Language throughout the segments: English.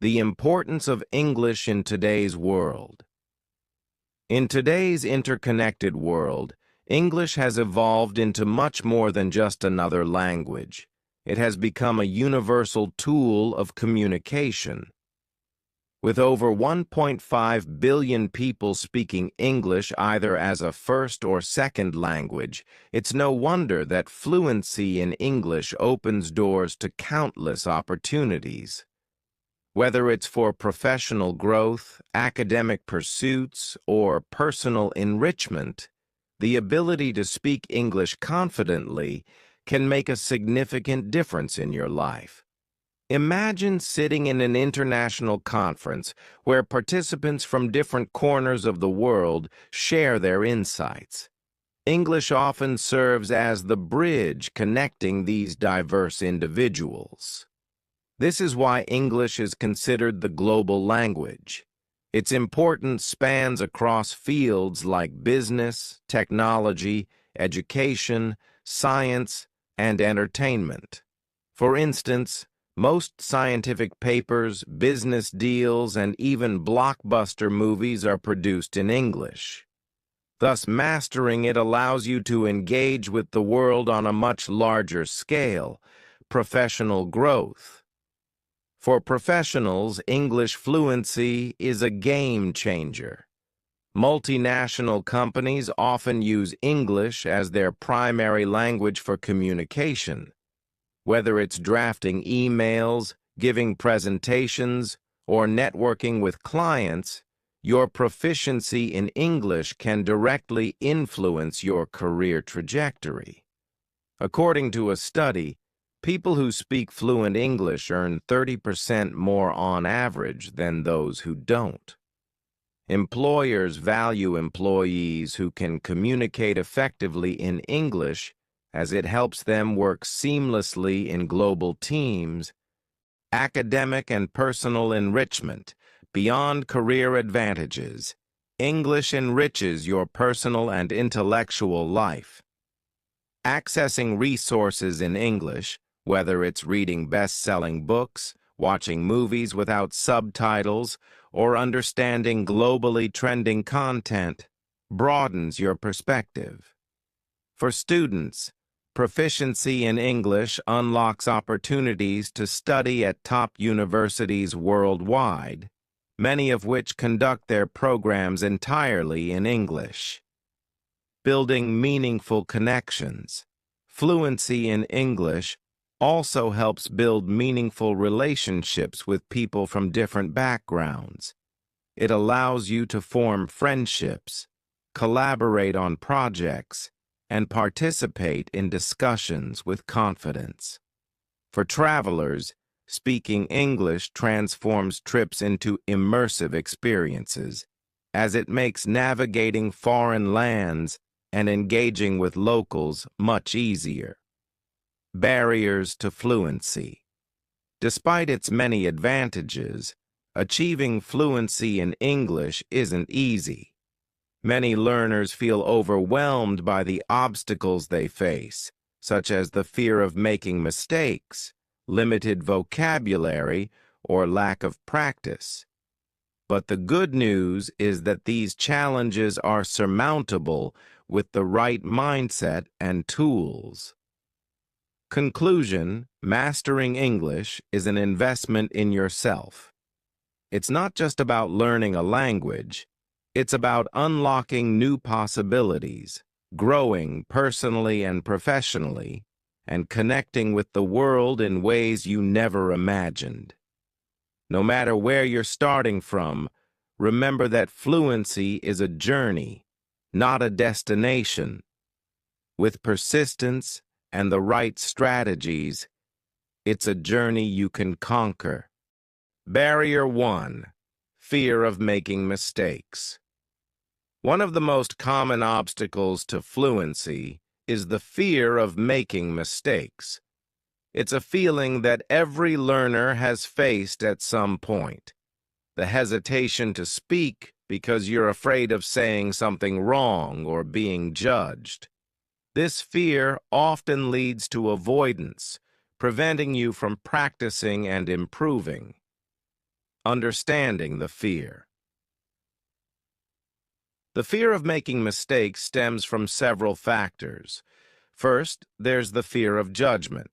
The importance of English in today's world. In today's interconnected world, English has evolved into much more than just another language. It has become a universal tool of communication. With over 1.5 billion people speaking English either as a first or second language, it's no wonder that fluency in English opens doors to countless opportunities. Whether it's for professional growth, academic pursuits, or personal enrichment, the ability to speak English confidently can make a significant difference in your life. Imagine sitting in an international conference where participants from different corners of the world share their insights. English often serves as the bridge connecting these diverse individuals. This is why English is considered the global language. Its importance spans across fields like business, technology, education, science, and entertainment. For instance, most scientific papers, business deals, and even blockbuster movies are produced in English. Thus, mastering it allows you to engage with the world on a much larger scale. Professional growth. For professionals, English fluency is a game changer. Multinational companies often use English as their primary language for communication. Whether it's drafting emails, giving presentations, or networking with clients, your proficiency in English can directly influence your career trajectory. According to a study, people who speak fluent English earn 30% more on average than those who don't. Employers value employees who can communicate effectively in English as it helps them work seamlessly in global teams. Academic and personal enrichment. Beyond career advantages, English enriches your personal and intellectual life. Accessing resources in English, whether it's reading best-selling books, watching movies without subtitles, or understanding globally trending content, broadens your perspective. For students, proficiency in English unlocks opportunities to study at top universities worldwide, many of which conduct their programs entirely in English. Building meaningful connections. Fluency in English also helps build meaningful relationships with people from different backgrounds. It allows you to form friendships, collaborate on projects, and participate in discussions with confidence. For travelers, speaking English transforms trips into immersive experiences, as it makes navigating foreign lands and engaging with locals much easier. Barriers to fluency. Despite its many advantages, achieving fluency in English isn't easy. Many learners feel overwhelmed by the obstacles they face, such as the fear of making mistakes, limited vocabulary, or lack of practice. But the good news is that these challenges are surmountable with the right mindset and tools. Conclusion: mastering English is an investment in yourself. It's not just about learning a language. It's about unlocking new possibilities, growing personally and professionally, and connecting with the world in ways you never imagined. No matter where you're starting from, remember that fluency is a journey, not a destination. With persistence and the right strategies, it's a journey you can conquer. Barrier 1. Fear of making mistakes. One of the most common obstacles to fluency is the fear of making mistakes. It's a feeling that every learner has faced at some point. The hesitation to speak because you're afraid of saying something wrong or being judged. This fear often leads to avoidance, preventing you from practicing and improving. Understanding the fear. The fear of making mistakes stems from several factors. First, there's the fear of judgment.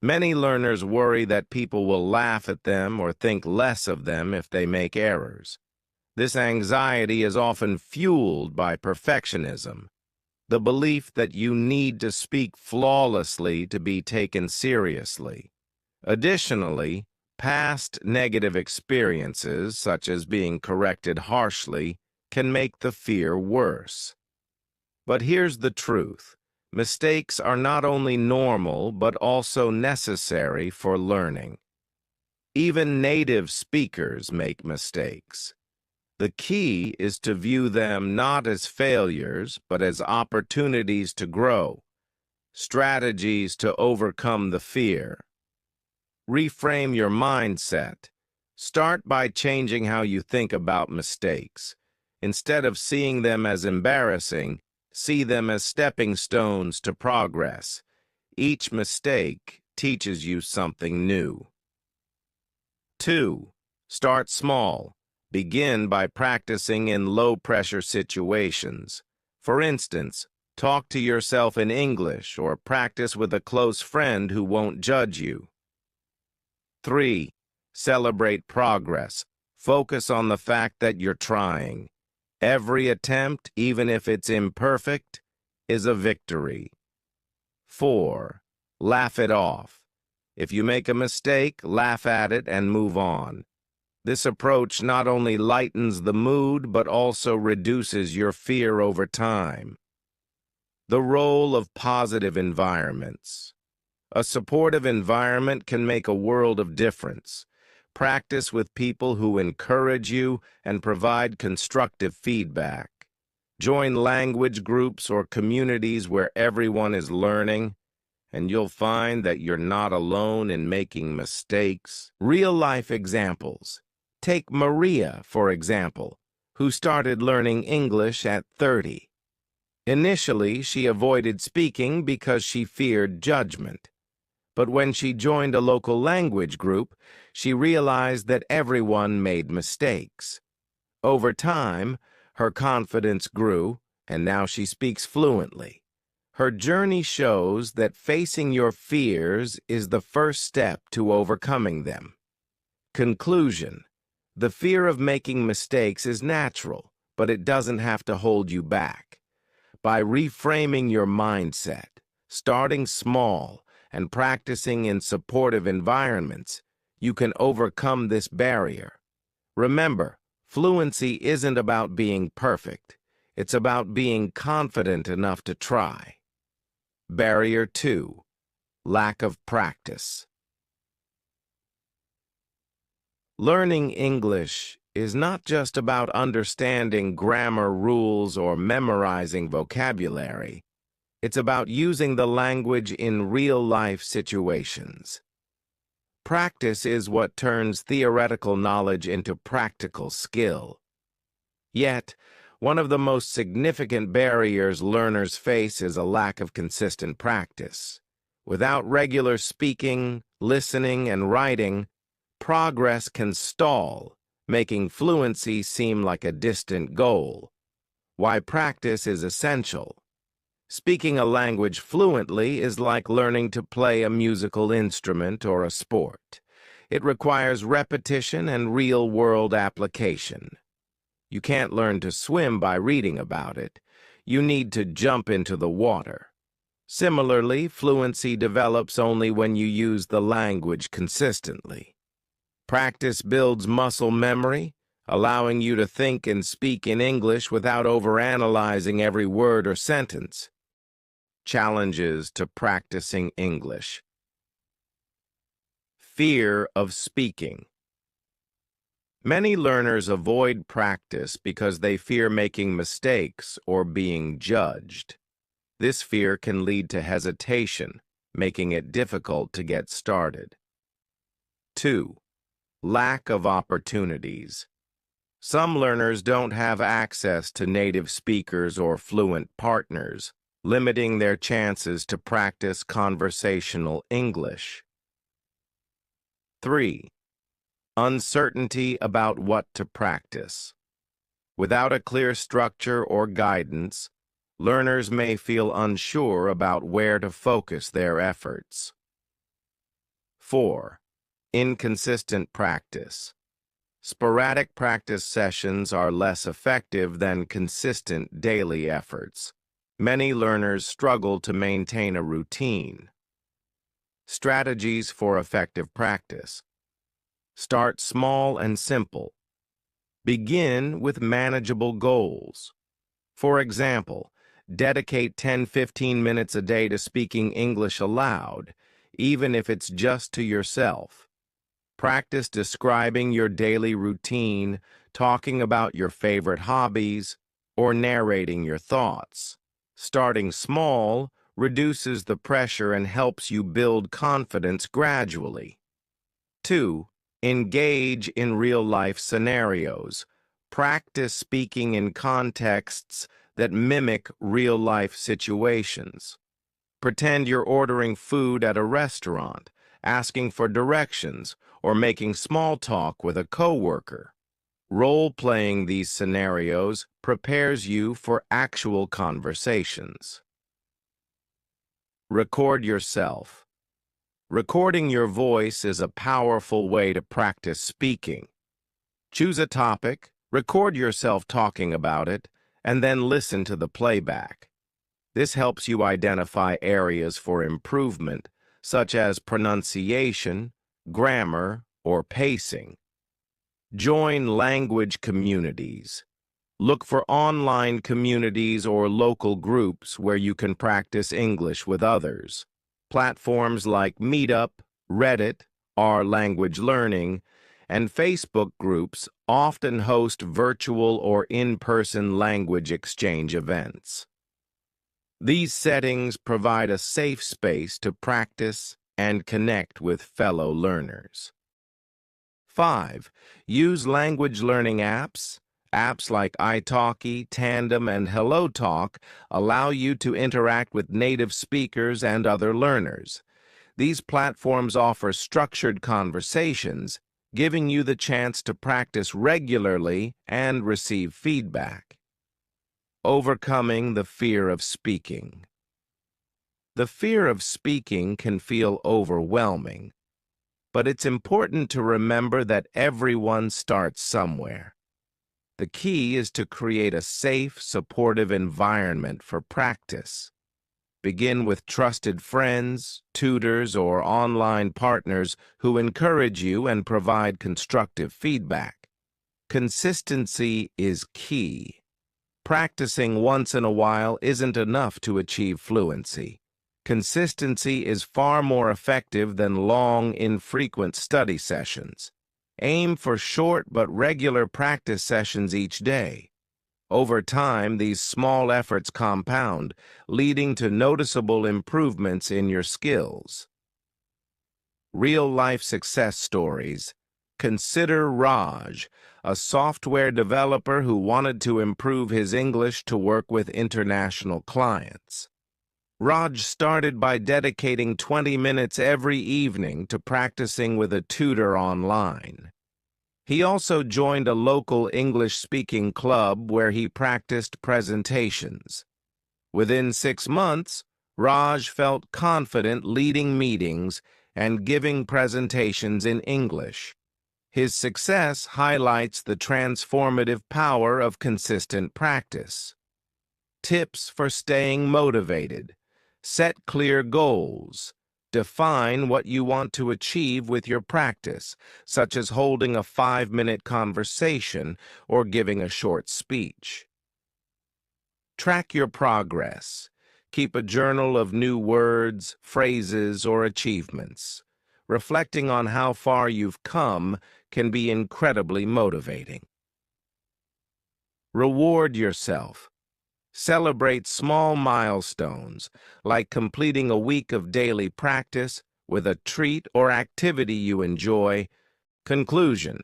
Many learners worry that people will laugh at them or think less of them if they make errors. This anxiety is often fueled by perfectionism, the belief that you need to speak flawlessly to be taken seriously. Additionally, past negative experiences, such as being corrected harshly, can make the fear worse. But here's the truth. Mistakes are not only normal, but also necessary for learning. Even native speakers make mistakes. The key is to view them not as failures, but as opportunities to grow, strategies to overcome the fear. Reframe your mindset. Start by changing how you think about mistakes. Instead of seeing them as embarrassing, see them as stepping stones to progress. Each mistake teaches you something new. 2. Start small. Begin by practicing in low-pressure situations. For instance, talk to yourself in English or practice with a close friend who won't judge you. 3. Celebrate progress. Focus on the fact that you're trying. Every attempt, even if it's imperfect, is a victory. 4. Laugh it off. If you make a mistake, laugh at it and move on. This approach not only lightens the mood, but also reduces your fear over time. The role of positive environments. A supportive environment can make a world of difference. Practice with people who encourage you and provide constructive feedback. Join language groups or communities where everyone is learning, and you'll find that you're not alone in making mistakes. Real-life examples. Take Maria, for example, who started learning English at 30. Initially, she avoided speaking because she feared judgment. But when she joined a local language group, she realized that everyone made mistakes. Over time, her confidence grew, and now she speaks fluently. Her journey shows that facing your fears is the first step to overcoming them. Conclusion. The fear of making mistakes is natural, but it doesn't have to hold you back. By reframing your mindset, starting small, and practicing in supportive environments, you can overcome this barrier. Remember, fluency isn't about being perfect. It's about being confident enough to try. Barrier 2. Lack of practice. Learning English is not just about understanding grammar rules or memorizing vocabulary. It's about using the language in real-life situations. Practice is what turns theoretical knowledge into practical skill. Yet, one of the most significant barriers learners face is a lack of consistent practice. Without regular speaking, listening, and writing, progress can stall, making fluency seem like a distant goal. Why practice is essential. Speaking a language fluently is like learning to play a musical instrument or a sport. It requires repetition and real-world application. You can't learn to swim by reading about it. You need to jump into the water. Similarly, fluency develops only when you use the language consistently. Practice builds muscle memory, allowing you to think and speak in English without overanalyzing every word or sentence. Challenges to practicing English. Fear of speaking. Many learners avoid practice because they fear making mistakes or being judged. This fear can lead to hesitation, making it difficult to get started. 2. Lack of opportunities. Some learners don't have access to native speakers or fluent partners, limiting their chances to practice conversational English. 3. Uncertainty about what to practice. Without a clear structure or guidance, learners may feel unsure about where to focus their efforts. 4. Inconsistent practice. Sporadic practice sessions are less effective than consistent daily efforts. Many learners struggle to maintain a routine. Strategies for effective practice. Start small and simple. Begin with manageable goals. For example, dedicate 10-15 minutes a day to speaking English aloud, even if it's just to yourself. Practice describing your daily routine, talking about your favorite hobbies, or narrating your thoughts. Starting small reduces the pressure and helps you build confidence gradually. 2. Engage in real-life scenarios. Practice speaking in contexts that mimic real-life situations. Pretend you're ordering food at a restaurant, asking for directions, or making small talk with a coworker. Role-playing these scenarios prepares you for actual conversations. Record yourself. Recording your voice is a powerful way to practice speaking. Choose a topic, record yourself talking about it, and then listen to the playback. This helps you identify areas for improvement, such as pronunciation, grammar, or pacing. Join language communities. Look for online communities or local groups where you can practice English with others. Platforms like Meetup, Reddit, or Language Learning, and Facebook groups often host virtual or in-person language exchange events. These settings provide a safe space to practice and connect with fellow learners. 5. Use language learning apps. Apps like italki, Tandem, and HelloTalk allow you to interact with native speakers and other learners. These platforms offer structured conversations, giving you the chance to practice regularly and receive feedback. Overcoming the fear of speaking. The fear of speaking can feel overwhelming, but it's important to remember that everyone starts somewhere. The key is to create a safe, supportive environment for practice. Begin with trusted friends, tutors, or online partners who encourage you and provide constructive feedback. Consistency is key. Practicing once in a while isn't enough to achieve fluency. Consistency is far more effective than long, infrequent study sessions. Aim for short but regular practice sessions each day. Over time, these small efforts compound, leading to noticeable improvements in your skills. Real-life success stories. Consider Raj, a software developer who wanted to improve his English to work with international clients. Raj started by dedicating 20 minutes every evening to practicing with a tutor online. He also joined a local English-speaking club where he practiced presentations. Within 6 months, Raj felt confident leading meetings and giving presentations in English. His success highlights the transformative power of consistent practice. Tips for staying motivated. Set clear goals. Define what you want to achieve with your practice, such as holding a 5-minute conversation or giving a short speech. Track your progress. Keep a journal of new words, phrases, or achievements. Reflecting on how far you've come can be incredibly motivating. Reward yourself. Celebrate small milestones, like completing a week of daily practice with a treat or activity you enjoy. Conclusion: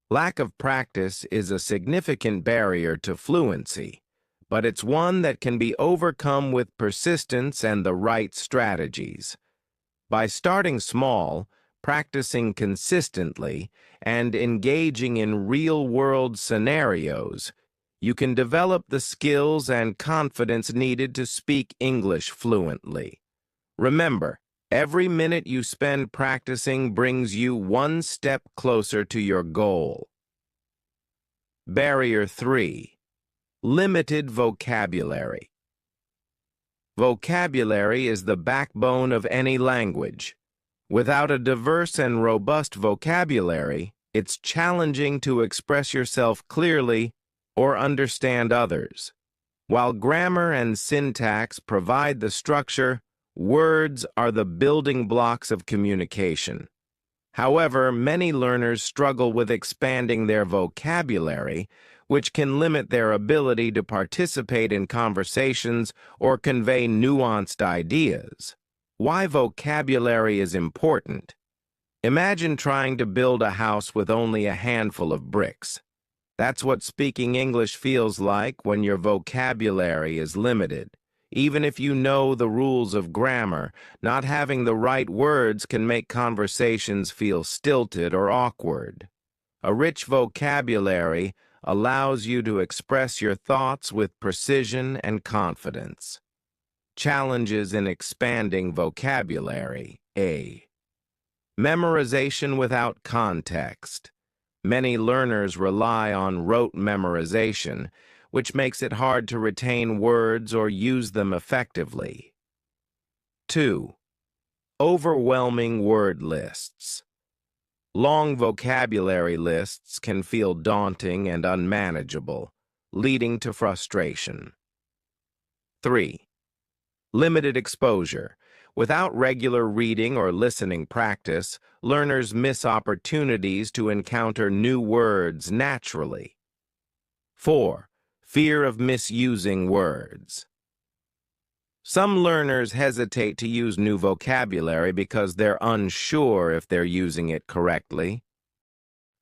lack of practice is a significant barrier to fluency, but it's one that can be overcome with persistence and the right strategies. By starting small, practicing consistently, and engaging in real-world scenarios, you can develop the skills and confidence needed to speak English fluently. Remember, every minute you spend practicing brings you one step closer to your goal. Barrier 3. Limited vocabulary. Vocabulary is the backbone of any language. Without a diverse and robust vocabulary, it's challenging to express yourself clearly or understand others. While grammar and syntax provide the structure, words are the building blocks of communication. However, many learners struggle with expanding their vocabulary, which can limit their ability to participate in conversations or convey nuanced ideas. Why vocabulary is important. Imagine trying to build a house with only a handful of bricks. That's what speaking English feels like when your vocabulary is limited. Even if you know the rules of grammar, not having the right words can make conversations feel stilted or awkward. A rich vocabulary allows you to express your thoughts with precision and confidence. Challenges in expanding vocabulary. A. Memorization without context. Many learners rely on rote memorization, which makes it hard to retain words or use them effectively. 2. Overwhelming word lists. Long vocabulary lists can feel daunting and unmanageable, leading to frustration. 3. Limited exposure. Without regular reading or listening practice, learners miss opportunities to encounter new words naturally. 4. Fear of misusing words. Some learners hesitate to use new vocabulary because they're unsure if they're using it correctly.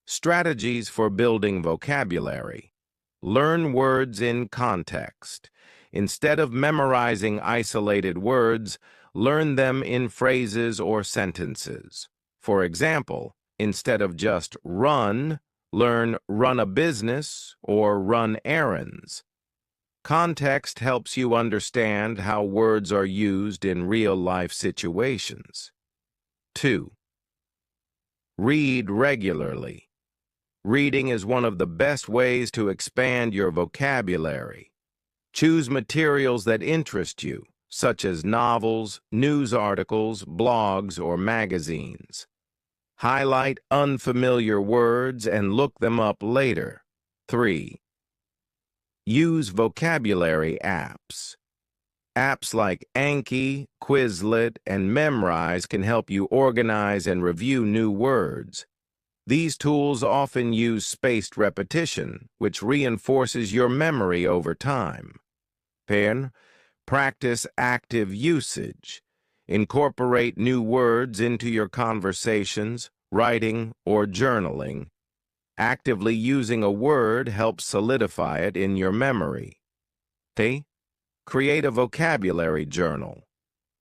Strategies for building vocabulary. Learn words in context. Instead of memorizing isolated words, learn them in phrases or sentences. For example, instead of just run, learn run a business or run errands. Context helps you understand how words are used in real-life situations. 2. Read regularly. Reading is one of the best ways to expand your vocabulary. Choose materials that interest you, such as novels, news articles, blogs, or magazines. Highlight unfamiliar words and look them up later. 3. Use vocabulary apps. Apps like Anki, Quizlet, and Memrise can help you organize and review new words. These tools often use spaced repetition, which reinforces your memory over time. Practice active usage. Incorporate new words into your conversations, writing, or journaling. Actively using a word helps solidify it in your memory. Create a vocabulary journal.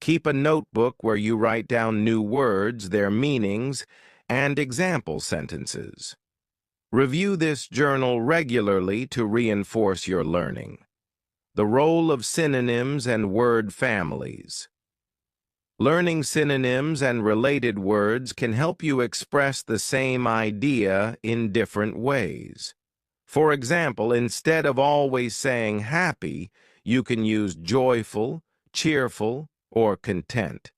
Keep a notebook where you write down new words, their meanings, and example sentences. Review this journal regularly to reinforce your learning. The role of synonyms and word families. Learning synonyms and related words can help you express the same idea in different ways. For example, instead of always saying happy, you can use joyful, cheerful, or content.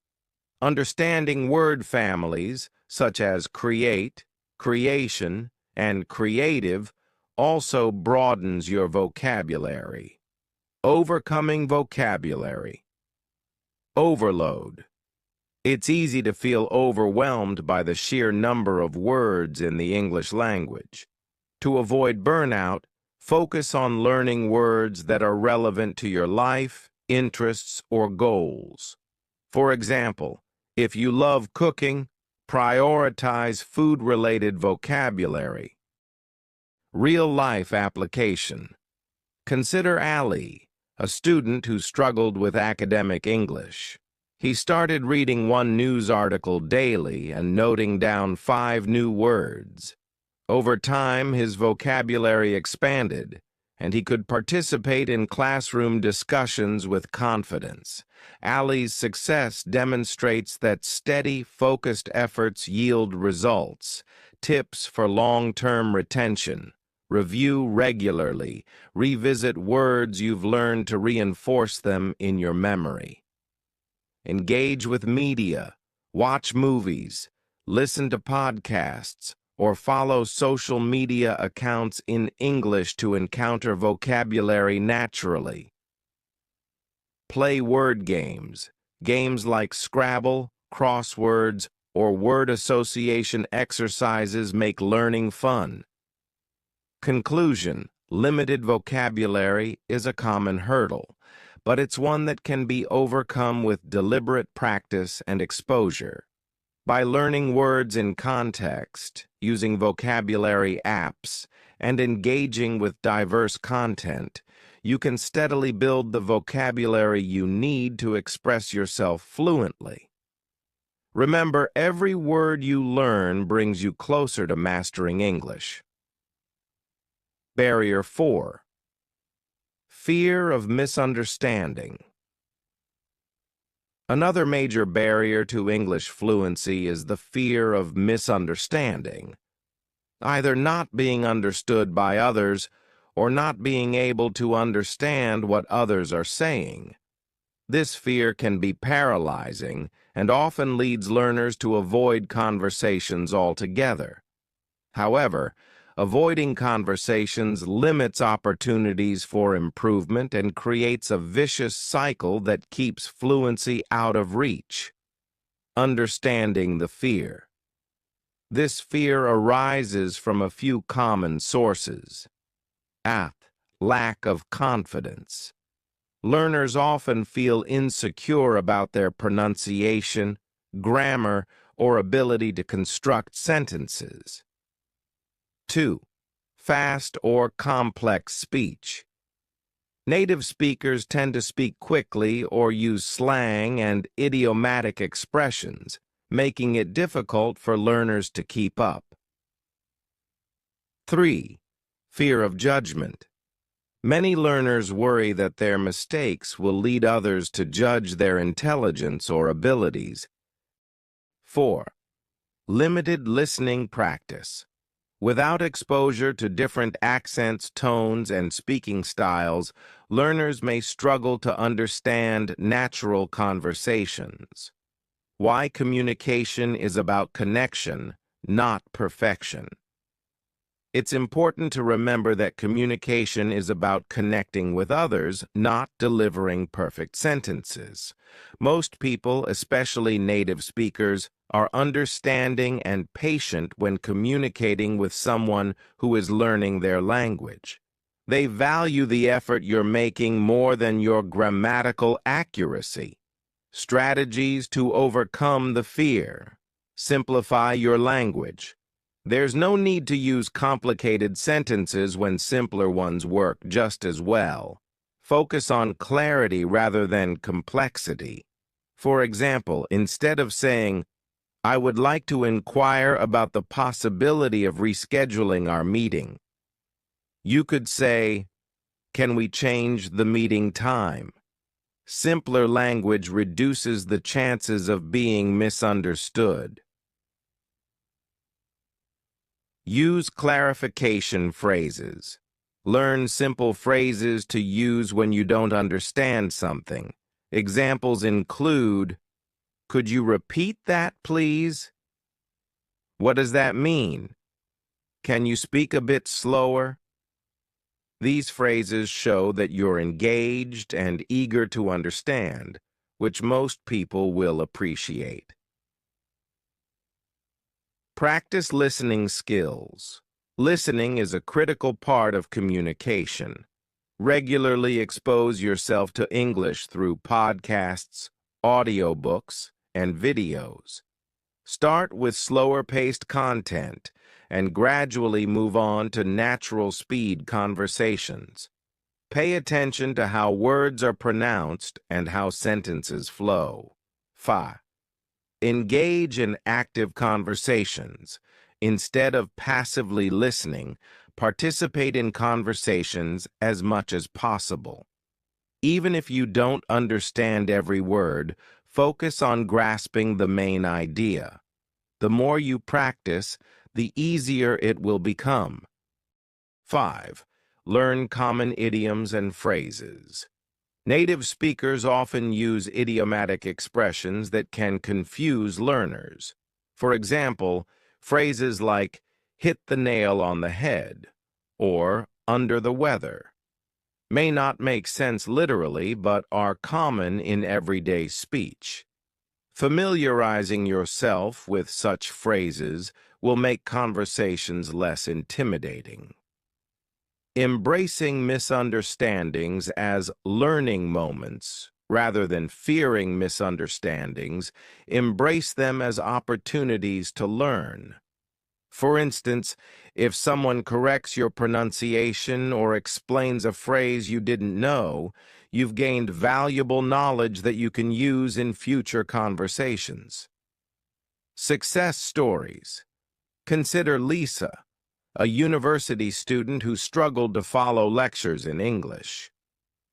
Understanding word families, such as create, creation, and creative, also broadens your vocabulary. Overcoming vocabulary. Overload. It's easy to feel overwhelmed by the sheer number of words in the English language. To avoid burnout, focus on learning words that are relevant to your life, interests, or goals. For example, if you love cooking, prioritize food-related vocabulary. Real-life application. Consider Ali, a student who struggled with academic English. He started reading one news article daily and noting down 5 new words. Over time, his vocabulary expanded, and he could participate in classroom discussions with confidence. Ali's success demonstrates that steady, focused efforts yield results. Tips for long-term retention: review regularly, revisit words you've learned to reinforce them in your memory. Engage with media, watch movies, listen to podcasts, or follow social media accounts in English to encounter vocabulary naturally. Play word games. Games like Scrabble, crosswords, or word association exercises make learning fun. Conclusion: limited vocabulary is a common hurdle, but it's one that can be overcome with deliberate practice and exposure. By learning words in context, using vocabulary apps, and engaging with diverse content, you can steadily build the vocabulary you need to express yourself fluently. Remember, every word you learn brings you closer to mastering English. Barrier 4. Fear of misunderstanding. Another major barrier to English fluency is the fear of misunderstanding, either not being understood by others or not being able to understand what others are saying. This fear can be paralyzing and often leads learners to avoid conversations altogether. However, avoiding conversations limits opportunities for improvement and creates a vicious cycle that keeps fluency out of reach. Understanding the fear. This fear arises from a few common sources. Lack of confidence. Learners often feel insecure about their pronunciation, grammar, or ability to construct sentences. 2. Fast or complex speech. Native speakers tend to speak quickly or use slang and idiomatic expressions, making it difficult for learners to keep up. 3. Fear of judgment. Many learners worry that their mistakes will lead others to judge their intelligence or abilities. 4. Limited listening practice. Without exposure to different accents, tones, and speaking styles, learners may struggle to understand natural conversations. Why communication is about connection, not perfection. It's important to remember that communication is about connecting with others, not delivering perfect sentences. Most people, especially native speakers, are understanding and patient when communicating with someone who is learning their language. They value the effort you're making more than your grammatical accuracy. Strategies to overcome the fear. Simplify your language. There's no need to use complicated sentences when simpler ones work just as well. Focus on clarity rather than complexity. For example, instead of saying, "I would like to inquire about the possibility of rescheduling our meeting," you could say, "Can we change the meeting time?" Simpler language reduces the chances of being misunderstood. Use clarification phrases. Learn simple phrases to use when you don't understand something. Examples include, "Could you repeat that, please?" "What does that mean?" "Can you speak a bit slower?" These phrases show that you're engaged and eager to understand, which most people will appreciate. Practice listening skills. Listening is a critical part of communication. Regularly expose yourself to English through podcasts, audiobooks, and videos. Start with slower-paced content and gradually move on to natural-speed conversations. Pay attention to how words are pronounced and how sentences flow. 5. Engage in active conversations. Instead of passively listening, participate in conversations as much as possible. Even if you don't understand every word, focus on grasping the main idea. The more you practice, the easier it will become. 5. Learn common idioms and phrases. Native speakers often use idiomatic expressions that can confuse learners. For example, phrases like hit the nail on the head or under the weather may not make sense literally but are common in everyday speech. Familiarizing yourself with such phrases will make conversations less intimidating. Embracing misunderstandings as learning moments rather than fearing misunderstandings, embrace them as opportunities to learn. For instance, if someone corrects your pronunciation or explains a phrase you didn't know, you've gained valuable knowledge that you can use in future conversations. Success stories. Consider Lisa, a university student who struggled to follow lectures in English.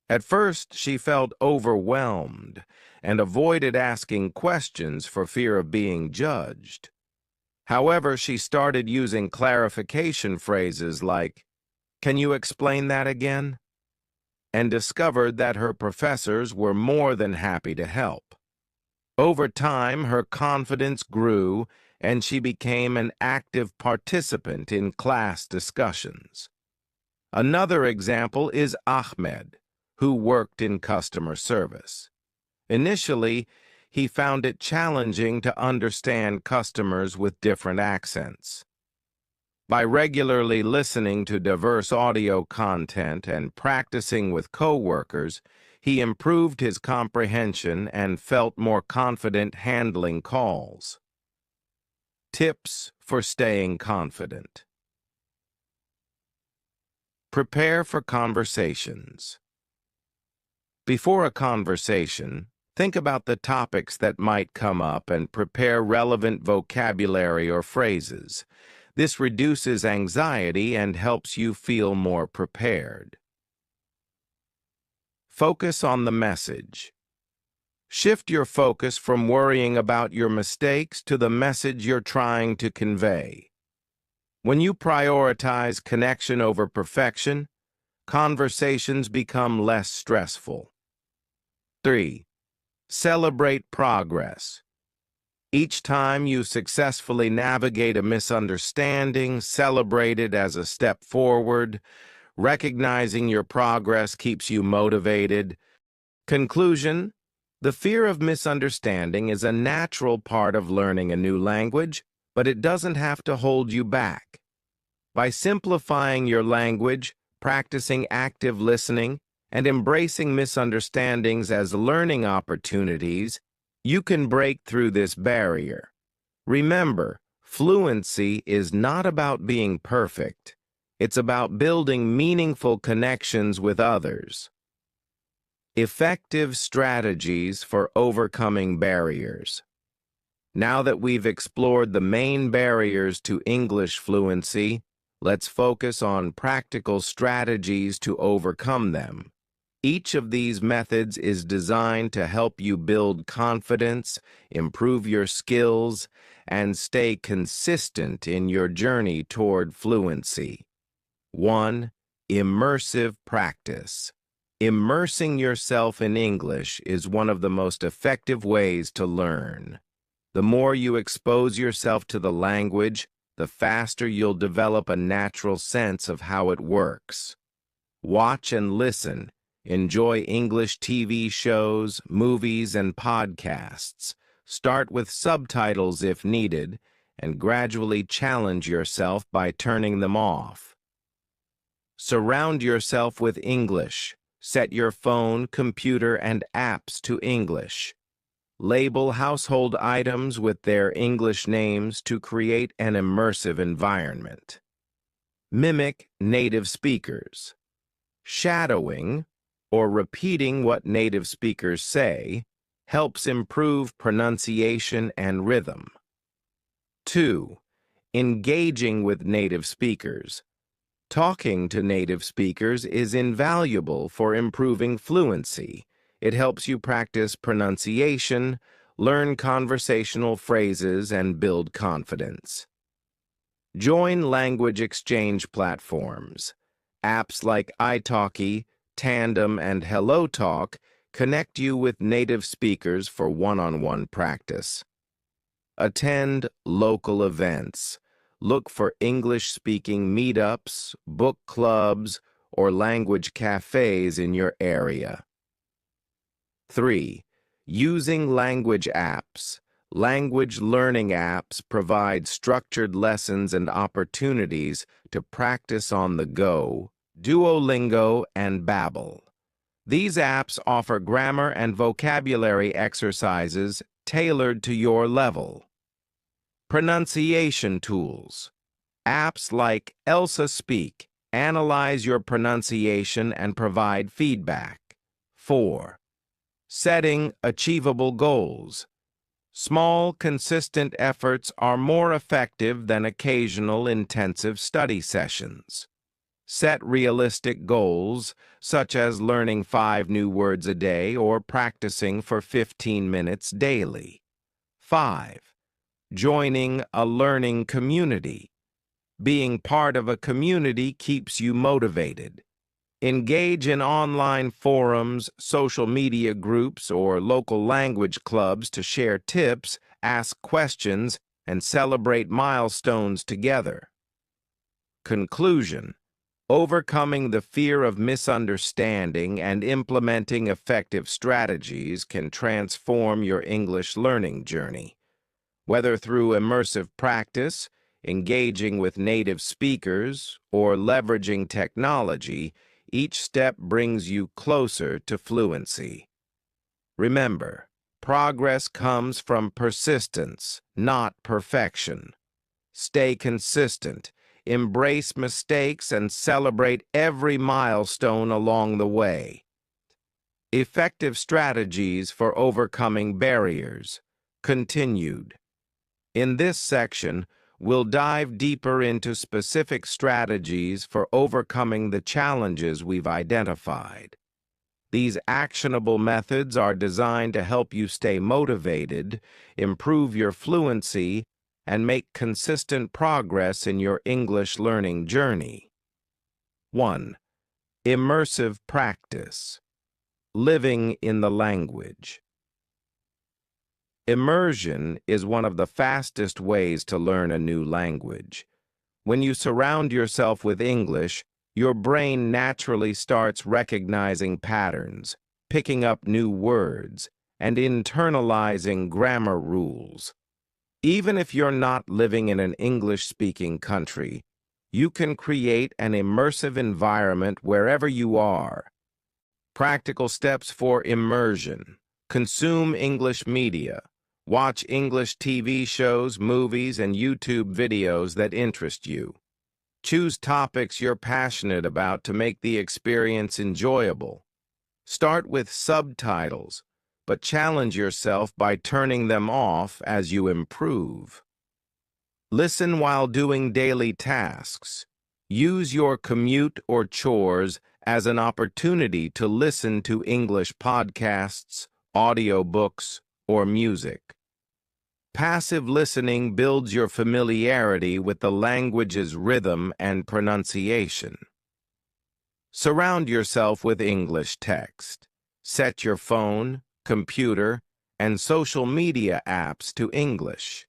At first, she felt overwhelmed and avoided asking questions for fear of being judged. However, she started using clarification phrases like, "Can you explain that again?" and discovered that her professors were more than happy to help. Over time, her confidence grew and she became an active participant in class discussions. Another example is Ahmed, who worked in customer service. Initially, he found it challenging to understand customers with different accents. By regularly listening to diverse audio content and practicing with coworkers, he improved his comprehension and felt more confident handling calls. Tips for staying confident. Prepare for conversations. Before a conversation, think about the topics that might come up and prepare relevant vocabulary or phrases. This reduces anxiety and helps you feel more prepared. Focus on the message. Shift your focus from worrying about your mistakes to the message you're trying to convey. When you prioritize connection over perfection, conversations become less stressful. 3. Celebrate progress. Each time you successfully navigate a misunderstanding, celebrate it as a step forward. Recognizing your progress keeps you motivated. Conclusion: the fear of misunderstanding is a natural part of learning a new language, but it doesn't have to hold you back. By simplifying your language, practicing active listening, and embracing misunderstandings as learning opportunities, you can break through this barrier. Remember, fluency is not about being perfect. It's about building meaningful connections with others. Effective strategies for overcoming barriers. Now that we've explored the main barriers to English fluency, let's focus on practical strategies to overcome them. Each of these methods is designed to help you build confidence, improve your skills, and stay consistent in your journey toward fluency. 1. Immersive practice. Immersing yourself in English is one of the most effective ways to learn. The more you expose yourself to the language, the faster you'll develop a natural sense of how it works. Watch and listen. Enjoy English TV shows, movies, and podcasts. Start with subtitles if needed, and gradually challenge yourself by turning them off. Surround yourself with English. Set your phone, computer, and apps to English. Label household items with their English names to create an immersive environment. Mimic native speakers. Shadowing, or repeating what native speakers say, helps improve pronunciation and rhythm. 2. Engaging with native speakers. Talking to native speakers is invaluable for improving fluency. It helps you practice pronunciation, learn conversational phrases, and build confidence. Join language exchange platforms. Apps like italki, Tandem, and HelloTalk connect you with native speakers for one-on-one practice. Attend local events. Look for English-speaking meetups, book clubs, or language cafes in your area. 3. Using language apps. Language learning apps provide structured lessons and opportunities to practice on the go, Duolingo and Babbel. These apps offer grammar and vocabulary exercises tailored to your level. Pronunciation tools. Apps like Elsa Speak analyze your pronunciation and provide feedback. 4. Setting achievable goals. Small, consistent efforts are more effective than occasional intensive study sessions. Set realistic goals, such as learning 5 new words a day or practicing for 15 minutes daily. 5. Joining a learning community. Being part of a community keeps you motivated. Engage in online forums, social media groups, or local language clubs to share tips, ask questions, and celebrate milestones together. Conclusion: overcoming the fear of misunderstanding and implementing effective strategies can transform your English learning journey. Whether through immersive practice, engaging with native speakers, or leveraging technology, each step brings you closer to fluency. Remember, progress comes from persistence, not perfection. Stay consistent, embrace mistakes, and celebrate every milestone along the way. Effective strategies for overcoming barriers. Continued. In this section, we'll dive deeper into specific strategies for overcoming the challenges we've identified. These actionable methods are designed to help you stay motivated, improve your fluency, and make consistent progress in your English learning journey. 1. Immersive practice. Living in the language. Immersion is one of the fastest ways to learn a new language. When you surround yourself with English, your brain naturally starts recognizing patterns, picking up new words, and internalizing grammar rules. Even if you're not living in an English-speaking country, you can create an immersive environment wherever you are. Practical steps for immersion. Consume English media. Watch English TV shows, movies, and YouTube videos that interest you. Choose topics you're passionate about to make the experience enjoyable. Start with subtitles, but challenge yourself by turning them off as you improve. Listen while doing daily tasks. Use your commute or chores as an opportunity to listen to English podcasts, audiobooks, or music. Passive listening builds your familiarity with the language's rhythm and pronunciation. Surround yourself with English text. Set your phone, computer, and social media apps to English.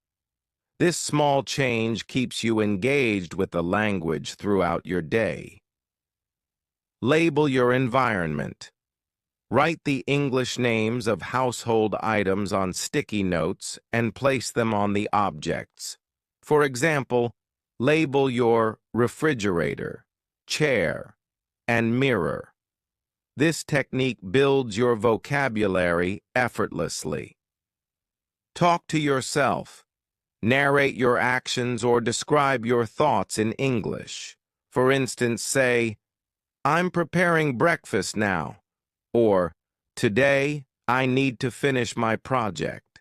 This small change keeps you engaged with the language throughout your day. Label your environment. Write the English names of household items on sticky notes and place them on the objects. For example, label your refrigerator, chair, and mirror. This technique builds your vocabulary effortlessly. Talk to yourself. Narrate your actions or describe your thoughts in English. For instance, say, "I'm preparing breakfast now," or "Today, I need to finish my project.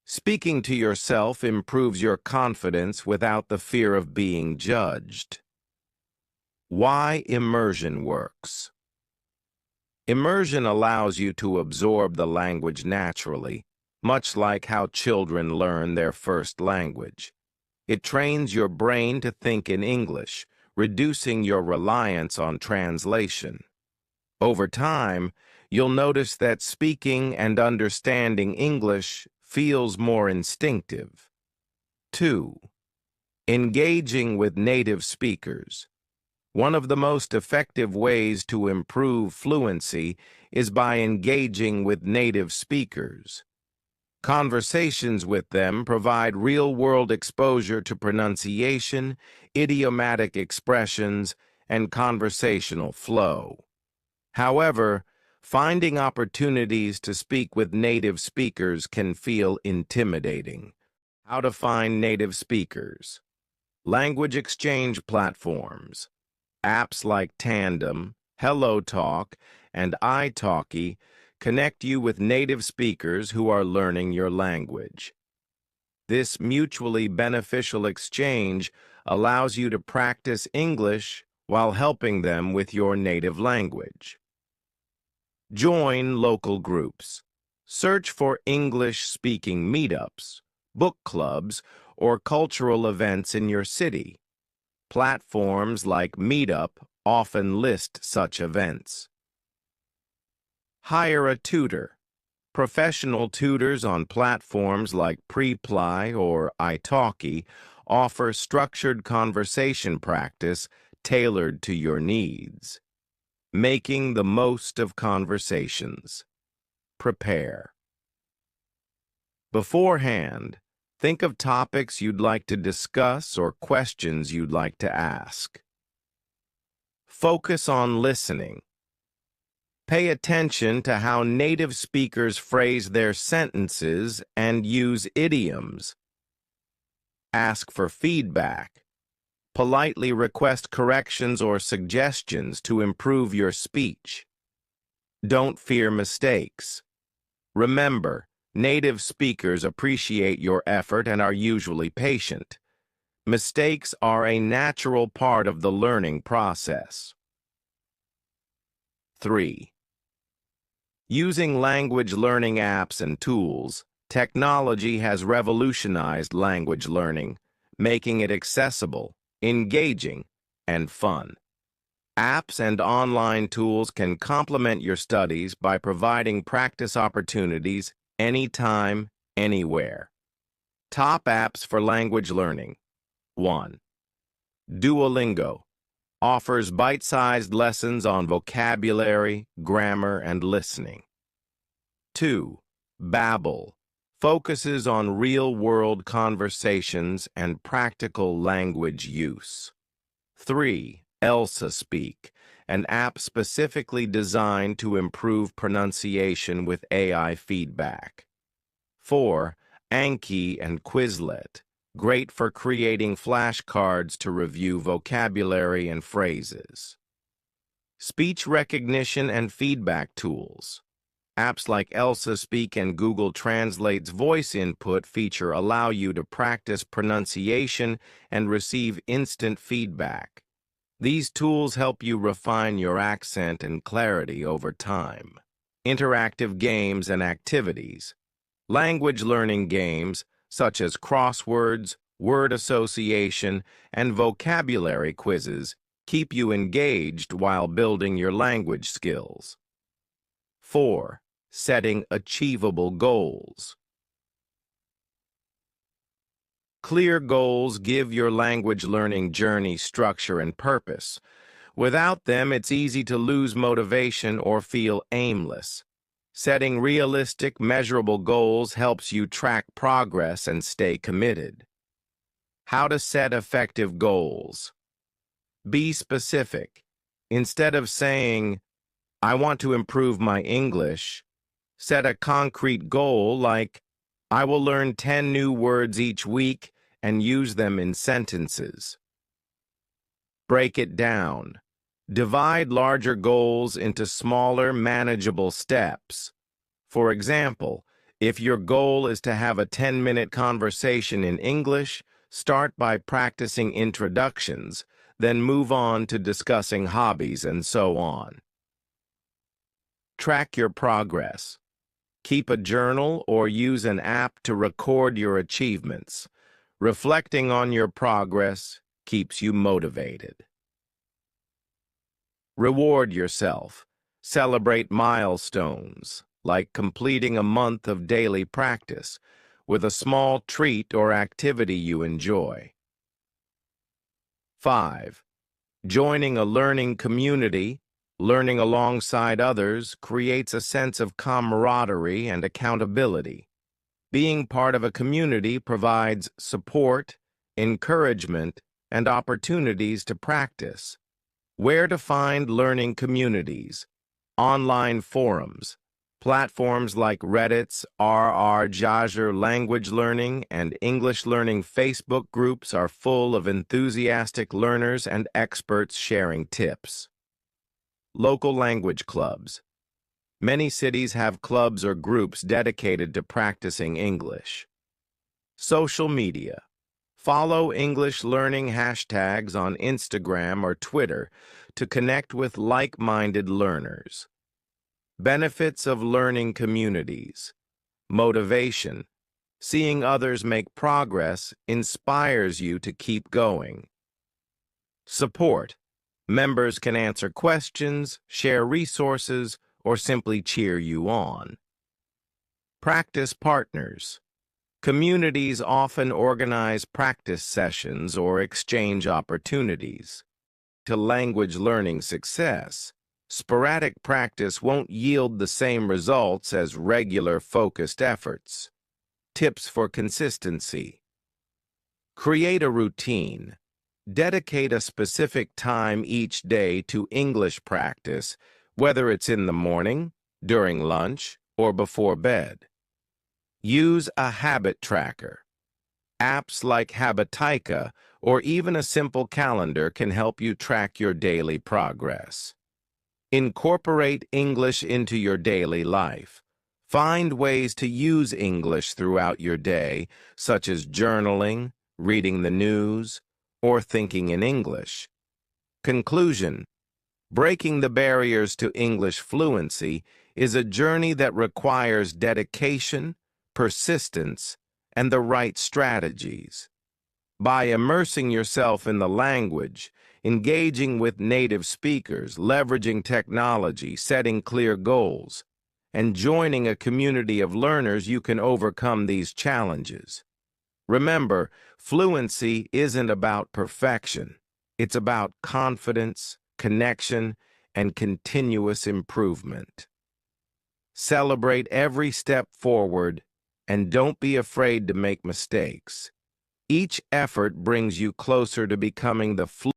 Speaking to yourself improves your confidence without the fear of being judged. Why immersion works. Immersion allows you to absorb the language naturally, much like how children learn their first language. It trains your brain to think in English, reducing your reliance on translation. Over time, you'll notice that speaking and understanding English feels more instinctive. 2. Engaging with native speakers. One of the most effective ways to improve fluency is by engaging with native speakers. Conversations with them provide real-world exposure to pronunciation, idiomatic expressions, and conversational flow. However, finding opportunities to speak with native speakers can feel intimidating. How to find native speakers. Language exchange platforms. Apps like Tandem, HelloTalk, and italki connect you with native speakers who are learning your language. This mutually beneficial exchange allows you to practice English while helping them with your native language. Join local groups. Search for English-speaking meetups, book clubs, or cultural events in your city. Platforms like Meetup often list such events. Hire a tutor. Professional tutors on platforms like Preply or italki offer structured conversation practice tailored to your needs. Making the most of conversations. Prepare. Beforehand, think of topics you'd like to discuss or questions you'd like to ask. Focus on listening. Pay attention to how native speakers phrase their sentences and use idioms. Ask for feedback. Politely request corrections or suggestions to improve your speech. Don't fear mistakes. Remember, native speakers appreciate your effort and are usually patient. Mistakes are a natural part of the learning process. 3. Using language learning apps and tools, technology has revolutionized language learning, making it accessible, engaging, and fun. Apps and online tools can complement your studies by providing practice opportunities anytime, anywhere. Top apps for language learning. 1. Duolingo offers bite-sized lessons on vocabulary, grammar, and listening. 2. Babbel focuses on real-world conversations and practical language use. 3. Elsa Speak, an app specifically designed to improve pronunciation with AI feedback. 4. Anki and Quizlet, great for creating flashcards to review vocabulary and phrases. Speech recognition and feedback tools. Apps like Elsa Speak and Google Translate's voice input feature allow you to practice pronunciation and receive instant feedback. These tools help you refine your accent and clarity over time. Interactive games and activities. Language learning games, such as crosswords, word association, and vocabulary quizzes, keep you engaged while building your language skills. 4. Setting achievable goals. Clear goals give your language learning journey structure and purpose. Without them, it's easy to lose motivation or feel aimless. Setting realistic, measurable goals helps you track progress and stay committed. How to set effective goals. Be specific. Instead of saying, "I want to improve my English," set a concrete goal like, "I will learn 10 new words each week and use them in sentences." Break it down. Divide larger goals into smaller, manageable steps. For example, if your goal is to have a 10-minute conversation in English, start by practicing introductions, then move on to discussing hobbies and so on. Track your progress. Keep a journal or use an app to record your achievements. Reflecting on your progress keeps you motivated. Reward yourself. Celebrate milestones, like completing a month of daily practice, with a small treat or activity you enjoy. 5. Joining a learning community. Learning alongside others creates a sense of camaraderie and accountability. Being part of a community provides support, encouragement, and opportunities to practice. Where to find learning communities? Online forums. Platforms like Reddit's RR language learning and English learning Facebook groups are full of enthusiastic learners and experts sharing tips. Local language clubs. Many cities have clubs or groups dedicated to practicing English. Social media. Follow English learning hashtags on Instagram or Twitter to connect with like-minded learners. Benefits of learning communities. Motivation. Seeing others make progress inspires you to keep going. Support. Members can answer questions, share resources, or simply cheer you on. Practice partners. Communities often organize practice sessions or exchange opportunities. To language learning success, sporadic practice won't yield the same results as regular focused efforts. Tips for consistency. Create a routine. Dedicate a specific time each day to English practice, whether it's in the morning, during lunch, or before bed. Use a habit tracker. Apps like Habitica or even a simple calendar can help you track your daily progress. Incorporate English into your daily life. Find ways to use English throughout your day, such as journaling, reading the news, or thinking in English. Conclusion: breaking the barriers to English fluency is a journey that requires dedication, persistence, and the right strategies. By immersing yourself in the language, engaging with native speakers, leveraging technology, setting clear goals, and joining a community of learners, you can overcome these challenges. Remember, fluency isn't about perfection. It's about confidence, connection, and continuous improvement. Celebrate every step forward, and don't be afraid to make mistakes. Each effort brings you closer to becoming the